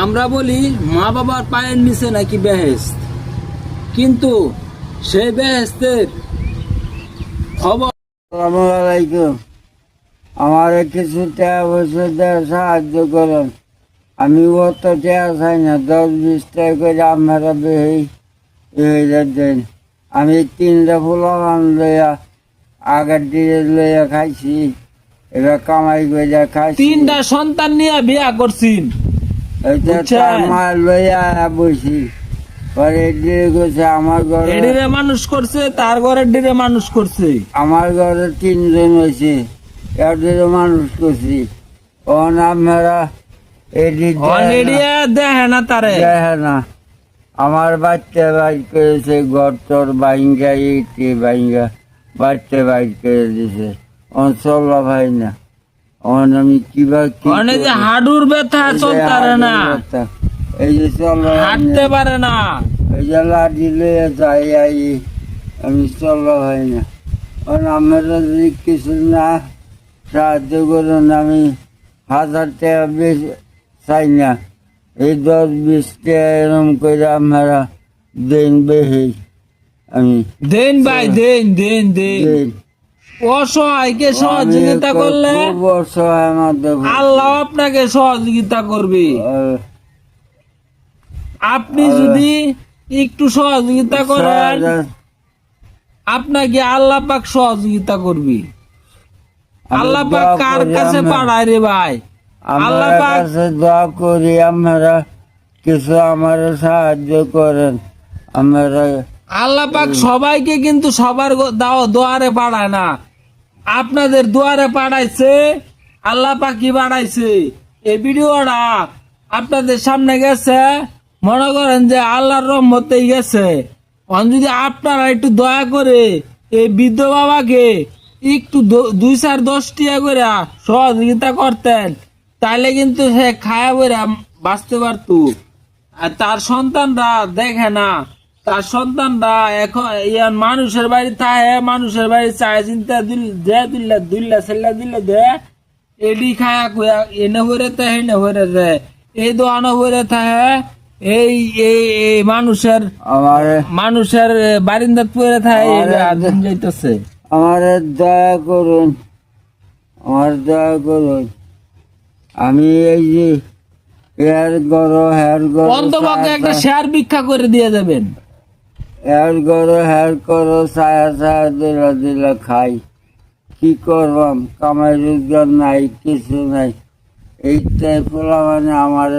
আমরা বলি মা বাবার পায়ের নিচে নাকি বেহেশত, কিন্তু সেই বেহেশতের খবর। আসসালামু আলাইকুম। আমার কিছু টাকা পয়সা দেওয়া সাহায্য করেন। আমি অত টাকা চাই না, 10-20 টাকা করে আপনারা বেহিয়ে দেন। আমি 3টা ফুলাবান লইয়া আগের দিকে লইয়া খাইছি, এবার কামাই করে খাইছি। 3টা সন্তান নিয়ে বিয়া করছিন, এটা আমার লইয়া বসি, পরে দিয়ে গেছে আমার ঘরে। এডিরে মানুষ করছে, তার ঘরের ডিরে মানুষ করছে। আমার ঘরে 3 জন হয়েছে, এদের মানুষ করছি। ওন আপনারা দেখে না তারে, দেখে না। আমার বাচ্চা বাইর করেছে, ঘর তোর বাইঙ্গা ইটে বাইঙ্গা বাচ্চা বাইর করে দিছে। ওন চলা ভাই না, ওন আমি অনেক যে হাডুর ব্যথা চলতারে না, এই যে চলা হাঁটতে পারে না, এই যে লাঠি লইয়া যাই আই, আমি চলা হয় না। কারণ আমরা যদি কিছু না সাহায্য করুন, আমি 1000 টাকা বেশি চাই না, এই 10-20 টাকা এরম করে আপনারা দেন বেশি। আমি দেন ভাই, দেন দেন দেন। অসহায়কে সহযোগিতা করলে খুব অসহায় মধ্যে আল্লাহ আপনাকে সহযোগিতা করবে। আপনি যদি একটু সহযোগিতা করেন, আপনাকে আল্লাহ পাক সহযোগিতা করবে। আল্লাহ পাক কার কাছে পাঠায় রে ভাই? আল্লাহ পাক কাছে দোয়া করি, আপনারা কিছু আমার সাহায্য করেন। আমরা আল্লাহ পাক সবাইকে কিন্তু সবার দোয়ারে পাঠায় না, আপনাদের দোয়ারে পাঠাইছে। আল্লাহ পাক কি পাঠাইছে? এই ভিডিওটা আপনাদের সামনে গেছে, মনে করেন যে আল্লাহর রহমতে গেছে। যদি আপনারা একটু দয়া করে এই বৃদ্ধ বাবাকে একটু 2-4-10 টাকা করে সহযোগিতা করতেন, তাহলে কিন্তু সে খায়া বইরা বাঁচতে পারতো। আর তার সন্তানরা দেখে না, তার সন্তানরা এখন মানুষের বাড়ি থাকে, মানুষের বাড়ি চায় চিন্তা দুল্লা সেল্লা দিলে দে, এডি খায়া কুয়া এনে হরে তে হেনে হরে দে, এই দোয়ানো হরে থাকে। এই এই এই মানুষের বারিন্দাত পরে থাকে, যাইতেছে। আমার দয়া করুন, আমার দয়া করুন। আমি এই যে হেয়ার অন্তপক্ষে একটা শেয়ার ভিক্ষা করে দিয়ে যাবেন। হেয়ার করো ছায়া ছায়া দিলা খাই। কি করবাম, কামাই রোজগার নাই, কিছু নাই। এইটাই পোলা মানে আমার